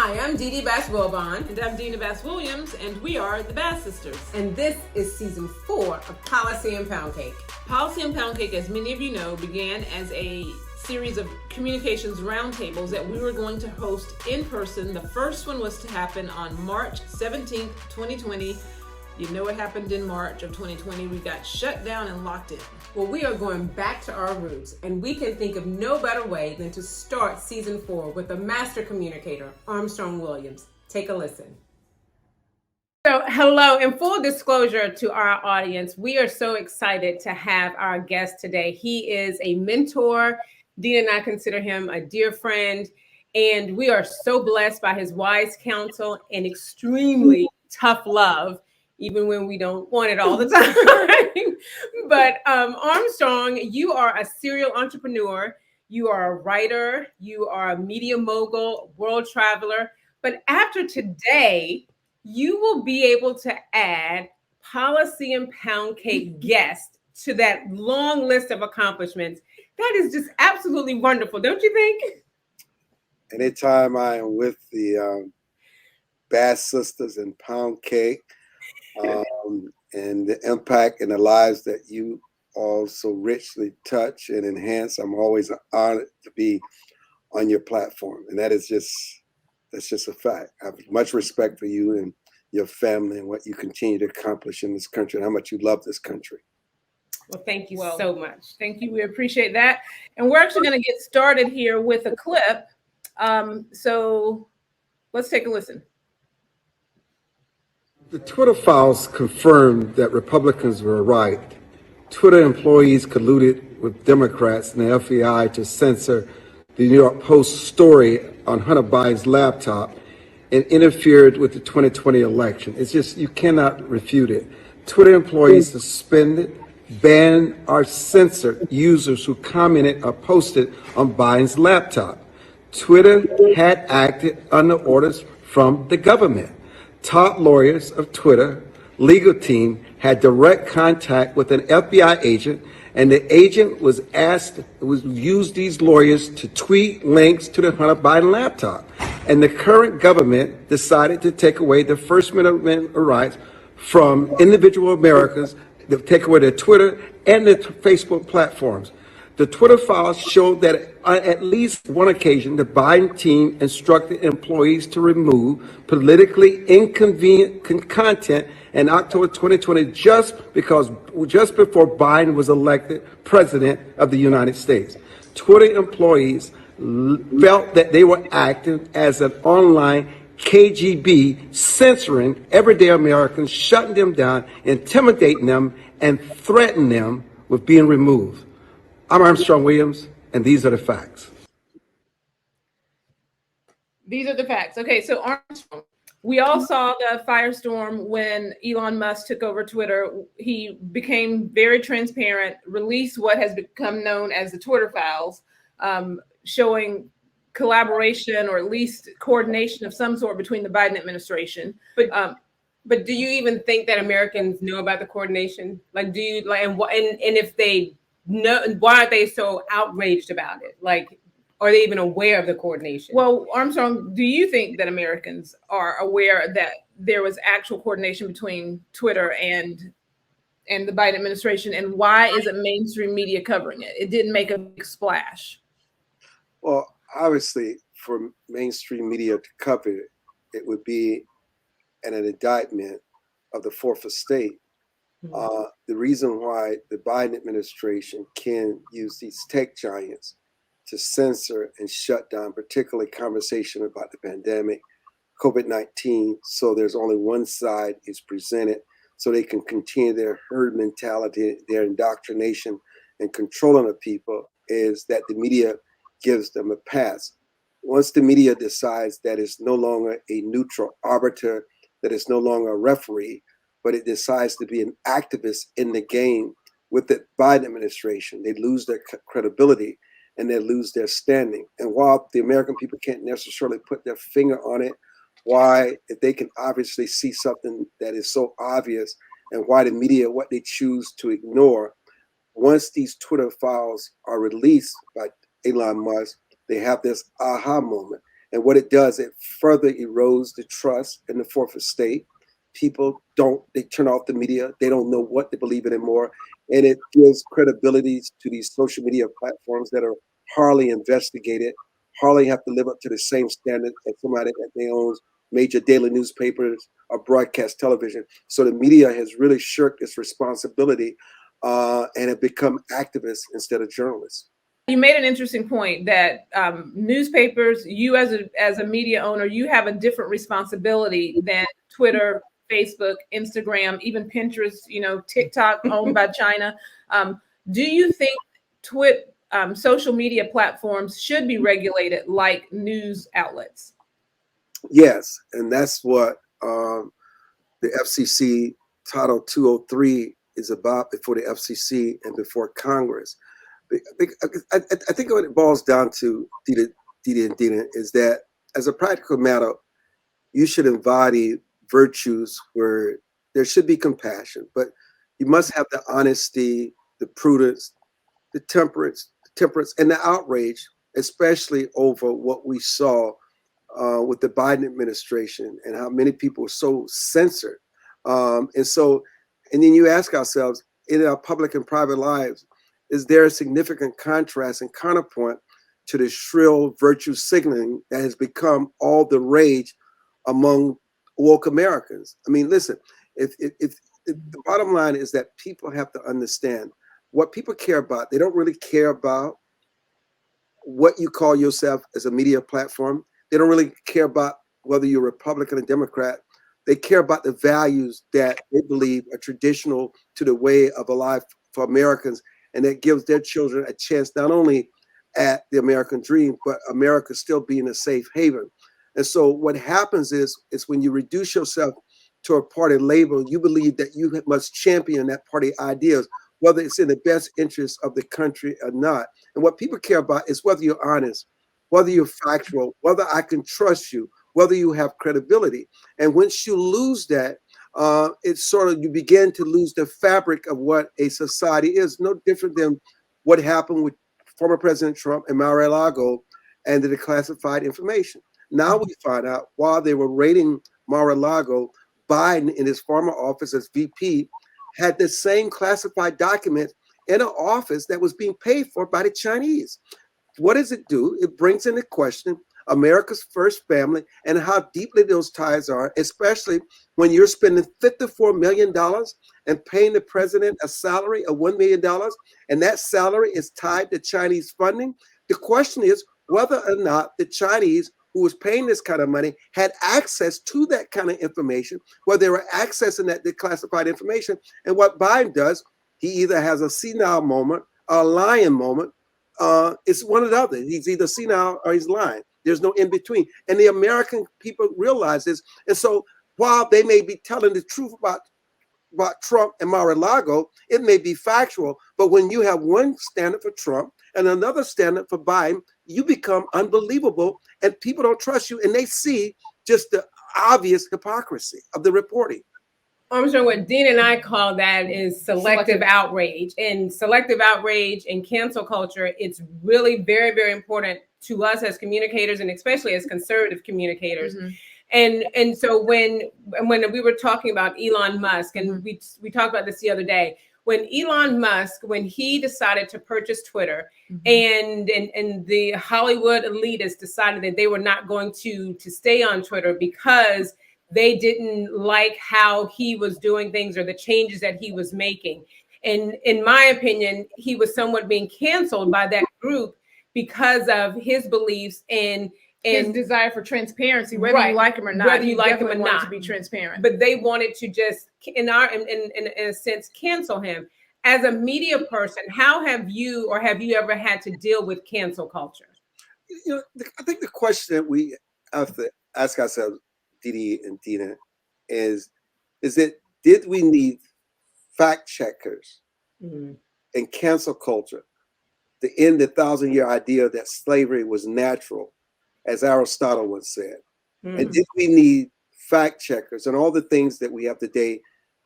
Hi, I'm Dee Dee Bass-Wilbon. And I'm Dina Bass-Williams, and we are the Bass Sisters. And this is season 4 of Policy and Pound Cake. Policy and Pound Cake, as many of you know, began as a series of communications roundtables that we were going to host in person. The first one was to happen on March 17th, 2020. You know what happened in March of 2020. We got shut down and locked in. Well, we are going back to our roots, and we can think of no better way than to start season 4 with a master communicator, Armstrong Williams. Take a listen. So, hello, and full disclosure to our audience, we are so excited to have our guest today. He is a mentor. Dina and I consider him a dear friend, and we are so blessed by his wise counsel and extremely tough love, even when we don't want it all the time. But Armstrong, you are a serial entrepreneur. You are a writer. You are a media mogul, world traveler. But after today, you will be able to add Policy and Pound Cake guest to that long list of accomplishments. That is just absolutely wonderful, don't you think? Anytime I am with the Bass Sisters and Pound Cake, and the impact in the lives that you all so richly touch and enhance, I'm always honored to be on your platform. And that's just a fact. I have much respect for you and your family and what you continue to accomplish in this country and how much you love this country. Well, thank you so much. Thank you. We appreciate that. And we're actually going to get started here with a clip. So let's take a listen. The Twitter files confirmed that Republicans were right. Twitter employees colluded with Democrats and the FBI to censor the New York Post story on Hunter Biden's laptop and interfered with the 2020 election. It's just, you cannot refute it. Twitter employees suspended, banned, or censored users who commented or posted on Biden's laptop. Twitter had acted under orders from the government. Top lawyers of Twitter legal team had direct contact with an FBI agent, and the agent was used these lawyers to tweet links to the Hunter Biden laptop. And the current government decided to take away the First Amendment rights from individual Americans, to take away their Twitter and their Facebook platforms. The Twitter files showed that on at least one occasion, the Biden team instructed employees to remove politically inconvenient content in October 2020 just before Biden was elected president of the United States. Twitter employees felt that they were acting as an online KGB, censoring everyday Americans, shutting them down, intimidating them, and threatening them with being removed. I'm Armstrong Williams, and these are the facts. These are the facts. Okay, so Armstrong, we all saw the firestorm when Elon Musk took over Twitter. He became very transparent, released what has become known as the Twitter files, showing collaboration or at least coordination of some sort between the Biden administration. But do you even think that Americans know about the coordination? Like, do you like, and if they know, why are they so outraged about it? Like, are they even aware of the coordination? Well, Armstrong, do you think that Americans are aware that there was actual coordination between Twitter and the Biden administration, and why isn't mainstream media covering it? It didn't make a big splash. Well, obviously, for mainstream media to cover it, it would be an indictment of the fourth estate. The reason why the Biden administration can use these tech giants to censor and shut down, particularly conversation about the pandemic, COVID-19, so there's only one side is presented, so they can continue their herd mentality, their indoctrination and controlling of people, is that the media gives them a pass. Once the media decides that it's no longer a neutral arbiter, that it's no longer a referee, but it decides to be an activist in the game with the Biden administration, they lose their credibility and they lose their standing. And while the American people can't necessarily put their finger on it, why, if they can obviously see something that is so obvious, and why the media, what they choose to ignore, once these Twitter files are released by Elon Musk, they have this aha moment. And what it does, it further erodes the trust in the fourth estate. People they turn off the media. They don't know what to believe in anymore. And it gives credibility to these social media platforms that are hardly investigated, hardly have to live up to the same standard as somebody that they owns major daily newspapers or broadcast television. So the media has really shirked its responsibility and have become activists instead of journalists. You made an interesting point that newspapers, you as a media owner, you have a different responsibility than Twitter, Facebook, Instagram, even Pinterest, TikTok owned by China. Do you think social media platforms should be regulated like news outlets? Yes, and that's what the FCC Title 203 is about before the FCC and before Congress. I think what it boils down to, Dita and Dina, is that as a practical matter, you should embody virtues where there should be compassion, but you must have the honesty, the prudence, the temperance, and the outrage, especially over what we saw with the Biden administration and how many people were so censored. And then you ask ourselves, in our public and private lives, is there a significant contrast and counterpoint to the shrill virtue signaling that has become all the rage among woke Americans? I mean, listen, if the bottom line is that people have to understand what people care about. They don't really care about what you call yourself as a media platform. They don't really care about whether you're Republican or Democrat. They care about the values that they believe are traditional to the way of a life for Americans, and that gives their children a chance not only at the American dream, but America still being a safe haven. And so what happens is when you reduce yourself to a party label, you believe that you must champion that party ideas, whether it's in the best interest of the country or not. And what people care about is whether you're honest, whether you're factual, whether I can trust you, whether you have credibility. And once you lose that, it's sort of, you begin to lose the fabric of what a society is. No different than what happened with former President Trump and Mar-a-Lago and the declassified information. Now we find out while they were raiding Mar-a-Lago, Biden in his former office as VP had the same classified documents in an office that was being paid for by the Chinese. What does it do? It brings into question America's first family and how deeply those ties are, especially when you're spending $54 million and paying the president a salary of $1 million, and that salary is tied to Chinese funding. The question is whether or not the Chinese who was paying this kind of money had access to that kind of information, where they were accessing that declassified information. And what Biden does, he either has a senile moment, a lying moment. It's one or the other. He's either senile or he's lying. There's no in between. And the American people realize this. And so while they may be telling the truth about Trump and Mar-a-Lago, it may be factual. But when you have one standard for Trump and another standard for Biden, you become unbelievable and people don't trust you. And they see just the obvious hypocrisy of the reporting. Armstrong, what Dean and I call that is selective outrage. And selective outrage and cancel culture, it's really very, very important to us as communicators, and especially as conservative communicators. Mm-hmm. And so when we were talking about Elon Musk, and we talked about this the other day, when Elon Musk, when he decided to purchase Twitter, mm-hmm. and the Hollywood elitists decided that they were not going to stay on Twitter because they didn't like how he was doing things or the changes that he was making. And in my opinion, he was somewhat being canceled by that group because of his beliefs and his desire for transparency, whether you like him or not. Whether you like him or not, to be transparent. But they wanted to just, in a sense, cancel him. As a media person, how have you ever had to deal with cancel culture? You know, I think the question that we have to ask ourselves, Didi and Dina, is it, did we need fact checkers and cancel culture to end the 1,000-year idea that slavery was natural, as Aristotle once said? And did we need fact checkers and all the things that we have today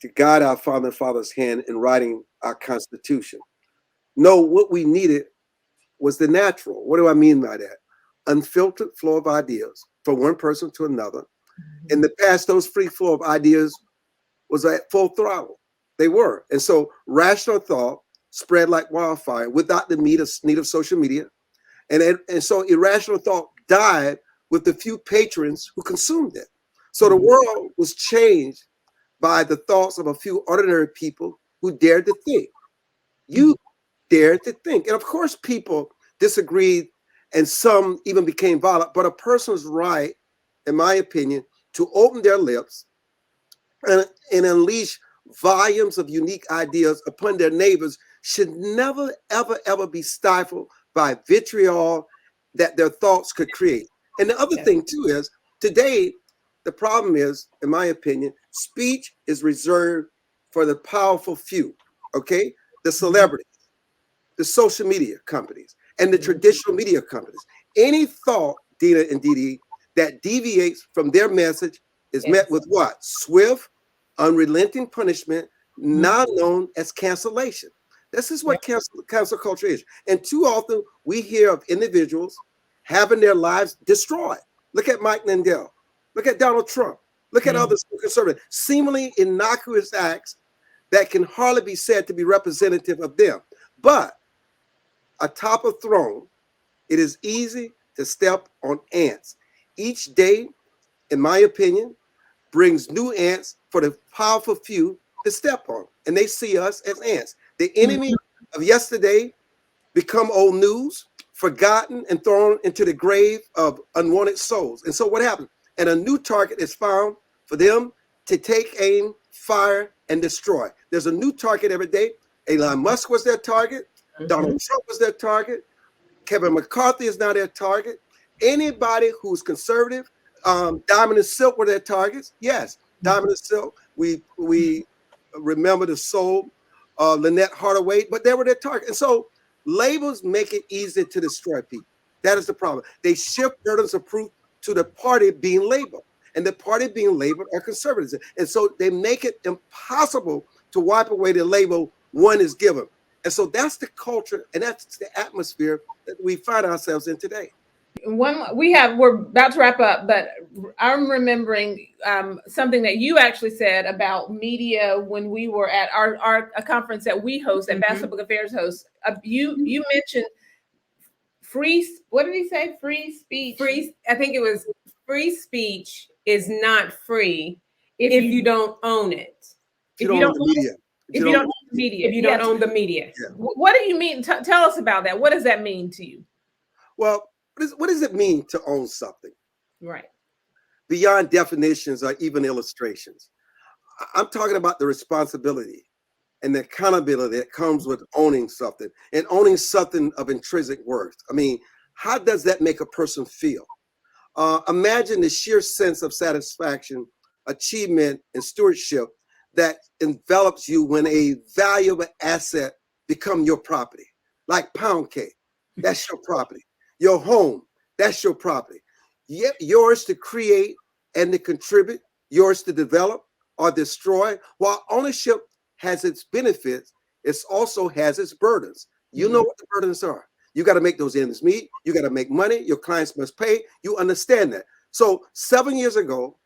to guide our founding fathers' hand in writing our Constitution? No, what we needed was the natural. What do I mean by that? unfiltered flow of ideas from one person to another. In the past, those free flow of ideas was at full throttle. They were. And so rational thought spread like wildfire without the need of social media. And so irrational thought died with the few patrons who consumed it. So the world was changed by the thoughts of a few ordinary people who dared to think. You dared to think. And of course, people disagreed and some even became violent, but a person's right, in my opinion, to open their lips and unleash volumes of unique ideas upon their neighbors should never, ever, ever be stifled by vitriol that their thoughts could create. And the other thing too is today, the problem is, in my opinion, speech is reserved for the powerful few, okay? The celebrities, the social media companies, and the traditional media companies. Any thought, Dina and Didi, that deviates from their message is met with what? Swift, unrelenting punishment, now known as cancellation. This is what cancel culture is. And too often we hear of individuals having their lives destroyed. Look at Mike Lindell. Look at Donald Trump. Look at other conservative, seemingly innocuous acts that can hardly be said to be representative of them. But atop a throne, it is easy to step on ants. Each day, in my opinion, brings new ants for the powerful few to step on. And they see us as ants. The enemy of yesterday become old news, forgotten and thrown into the grave of unwanted souls. And so what happens? And a new target is found for them to take aim, fire, and destroy. There's a new target every day. Elon Musk was their target. Donald Trump was their target. Kevin McCarthy is now their target. Anybody who's conservative, Diamond and Silk were their targets. Yes, Diamond and Silk. We remember the soul, Lynette Hardaway, but they were their target. And so labels make it easy to destroy people. That is the problem. They shift burdens of proof to the party being labeled. And the party being labeled are conservatives. And so they make it impossible to wipe away the label one is given. And so that's the culture and that's the atmosphere that we find ourselves in today. We're about to wrap up, but I'm remembering something that you actually said about media when we were at a conference that we host, at Bass Public Affairs host. You mentioned what did he say? Free speech. I think it was free speech is not free if you don't own it. If you don't own the media. If you don't own the media. If you don't own the media. Yeah. What do you mean? Tell us about that. What does that mean to you? Well, what does it mean to own something? Right. Beyond definitions or even illustrations. I'm talking about the responsibility and the accountability that comes with owning something and owning something of intrinsic worth. I mean, how does that make a person feel? Imagine the sheer sense of satisfaction, achievement, and stewardship that envelops you when a valuable asset become your property, like pound cake. That's your property. Your home, that's your property. Yet yours to create and to contribute, yours to develop or destroy. While ownership has its benefits, it also has its burdens. You know what the burdens are. You got to make those ends meet. You got to make money. Your clients must pay. You understand that. So 7 years ago,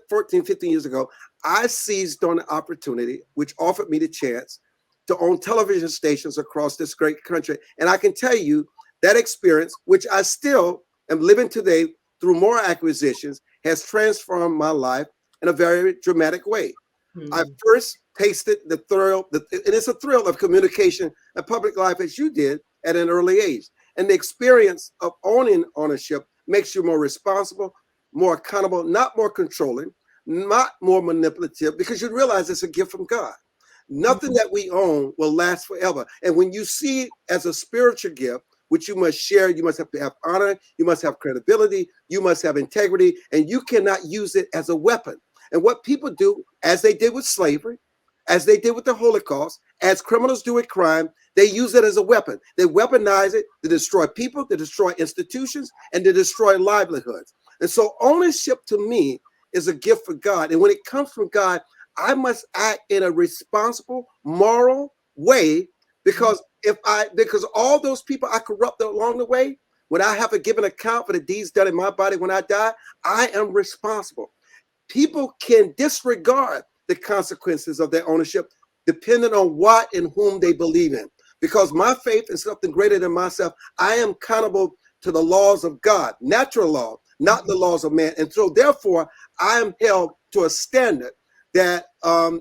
14, 15 years ago, I seized on the opportunity, which offered me the chance to own television stations across this great country. And I can tell you that experience, which I still am living today through more acquisitions, has transformed my life in a very dramatic way. I first tasted the thrill, and it's a thrill of communication and public life as you did at an early age. And the experience of ownership makes you more responsible, more accountable, not more controlling, not more manipulative, because you realize it's a gift from God. Nothing that we own will last forever. And when you see it as a spiritual gift, which you must share, you must have to have honor, you must have credibility, you must have integrity, and you cannot use it as a weapon. And what people do, as they did with slavery, as they did with the Holocaust, as criminals do with crime, they use it as a weapon. They weaponize it to destroy people, to destroy institutions, and to destroy livelihoods. And so ownership to me is a gift for God. And when it comes from God, I must act in a responsible, moral way, because all those people I corrupted along the way, when I have to give an account for the deeds done in my body when I die, I am responsible. People can disregard the consequences of their ownership depending on what and whom they believe in. Because my faith is something greater than myself, I am accountable to the laws of God, natural law, not the laws of man. And so therefore, I am held to a standard that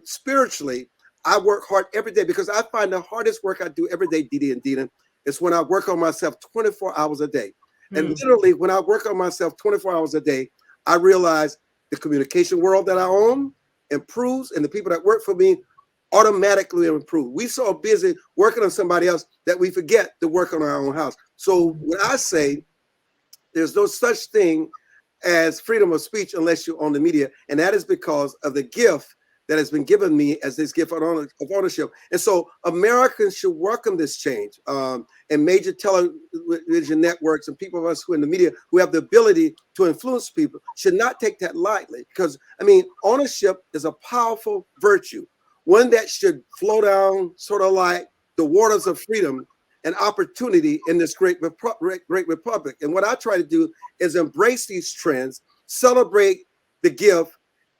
spiritually, I work hard every day, because I find the hardest work I do every day, Didi and Dina, is when I work on myself 24 hours a day. And literally, when I work on myself 24 hours a day, I realize the communication world that I own improves, and the people that work for me automatically improve. We so busy working on somebody else that we forget to work on our own house. So when I say there's no such thing as freedom of speech unless you own the media, and that is because of the gift that has been given me as this gift of ownership. And so Americans should welcome this change. And major television networks and people of us who are in the media who have the ability to influence people should not take that lightly, because, I mean, ownership is a powerful virtue, one that should flow down sort of like the waters of freedom and opportunity in this great republic. And what I try to do is embrace these trends, celebrate the gift,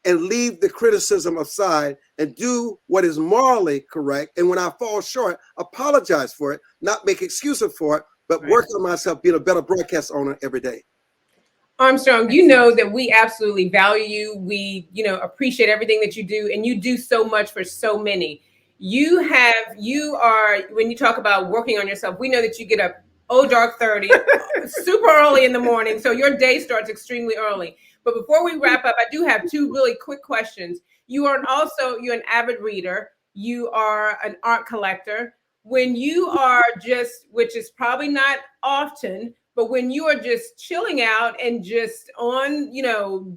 and leave the criticism aside and do what is morally correct. And when I fall short, apologize for it, not make excuses for it, but work on myself being a better broadcast owner every day. Armstrong, you know that we absolutely value you. We, appreciate everything that you do, and you do so much for so many. You are, when you talk about working on yourself, we know that you get up dark 30, super early in the morning. So your day starts extremely early. But before we wrap up, I do have two really quick questions. You're an avid reader. You are an art collector. When you are just, which is probably not often, but when you are just chilling out and just on,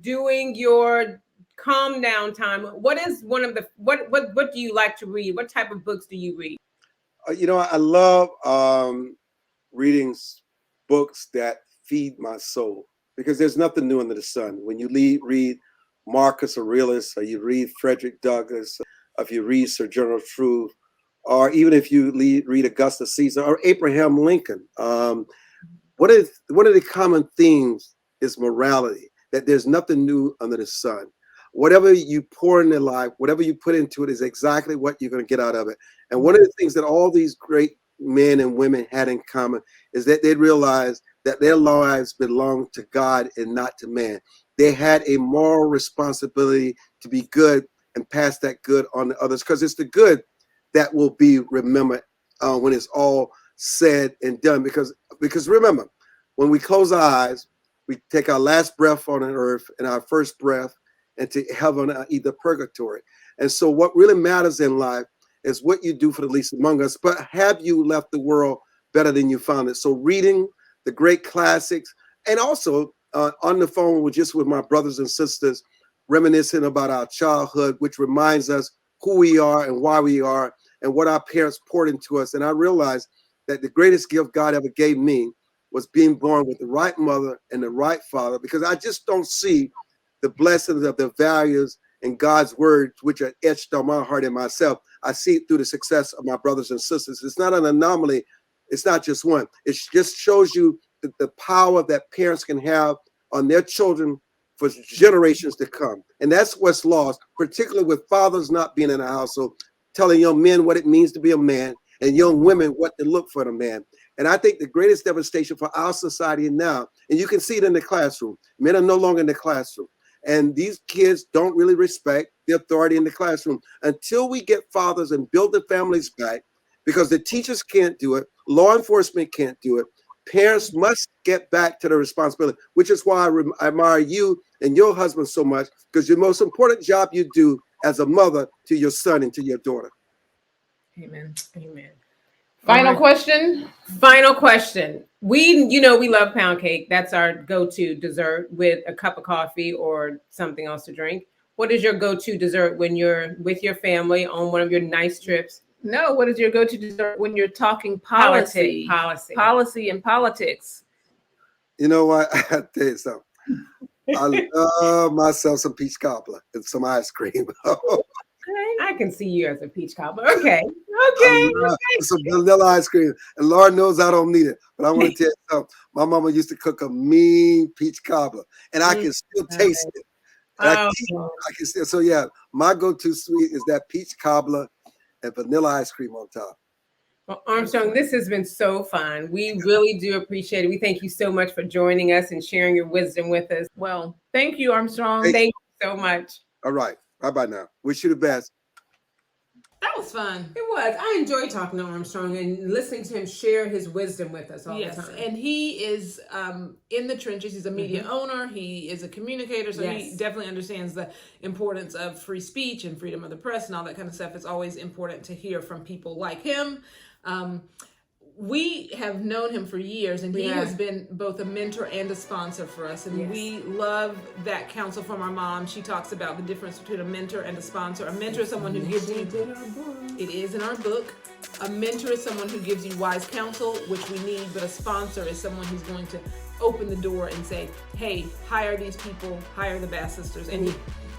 doing your calm down time, what is what do you like to read? What type of books do you read? I love reading books that feed my soul, because there's nothing new under the sun. When you read Marcus Aurelius, or you read Frederick Douglass, or if you read Sir General Truth, or even if you read Augustus Caesar or Abraham Lincoln, one of the common themes is morality, that there's nothing new under the sun. Whatever you pour in their life, whatever you put into it is exactly what you're going to get out of it. And one of the things that all these great men and women had in common is that they realized that their lives belonged to God and not to man. They had a moral responsibility to be good and pass that good on to others, because it's the good that will be remembered when it's all said and done. Because remember, when we close our eyes, we take our last breath on earth and our first breath into heaven, either purgatory. And so what really matters in life is what you do for the least among us, but have you left the world better than you found it? So reading the great classics, and also on the phone with my brothers and sisters, reminiscing about our childhood, which reminds us who we are and why we are and what our parents poured into us. And I realized that the greatest gift God ever gave me was being born with the right mother and the right father, because I just don't see the blessings of the values in God's word, which are etched on my heart and myself. I see it through the success of my brothers and sisters. It's not an anomaly. It's not just one. It just shows you the power that parents can have on their children for generations to come. And that's what's lost, particularly with fathers not being in the household, telling young men what it means to be a man, and young women what to look for in a man. And I think the greatest devastation for our society now, and you can see it in the classroom, men are no longer in the classroom. And these kids don't really respect the authority in the classroom until we get fathers and build the families back, because the teachers can't do it. Law enforcement can't do it. Parents must get back to their responsibility, which is why I admire you and your husband so much, because the most important job you do as a mother to your son and to your daughter. Amen. Amen. Final question. Final question. We love pound cake. That's our go-to dessert with a cup of coffee or something else to drink. What is your go-to dessert when you're with your family on one of your nice trips? No, what is your go-to dessert when you're talking policy and politics? You know what? I tell you something. I love myself some peach cobbler and some ice cream. I can see you as a peach cobbler. Okay. I love some vanilla ice cream. And Lord knows I don't need it. But I want to tell you something. My mama used to cook a mean peach cobbler. And I can still taste it. I can still, so yeah, my go-to sweet is that peach cobbler and vanilla ice cream on top. Well, Armstrong, this has been so fun. We really do appreciate it. We thank you so much for joining us and sharing your wisdom with us. Well, thank you, Armstrong. Thank you so much. All right. Bye-bye now. Wish you the best. That was fun. It was. I enjoyed talking to Armstrong and listening to him share his wisdom with us all the time. And he is in the trenches. He's a media owner. He is a communicator. So he definitely understands the importance of free speech and freedom of the press and all that kind of stuff. It's always important to hear from people like him. We have known him for years, and he has been both a mentor and a sponsor for us. And we love that counsel from our mom. She talks about the difference between a mentor and a sponsor. A mentor is someone who gives you, it is in our book. A mentor is someone who gives you wise counsel, which we need, but a sponsor is someone who's going to open the door and say, hey, hire these people, hire the Bass Sisters. And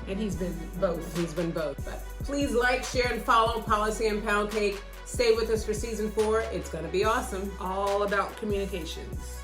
he's been both. He's been both. But please like, share, and follow Policy and Pound Cake. Stay with us for season 4. It's going to be awesome. All about communications.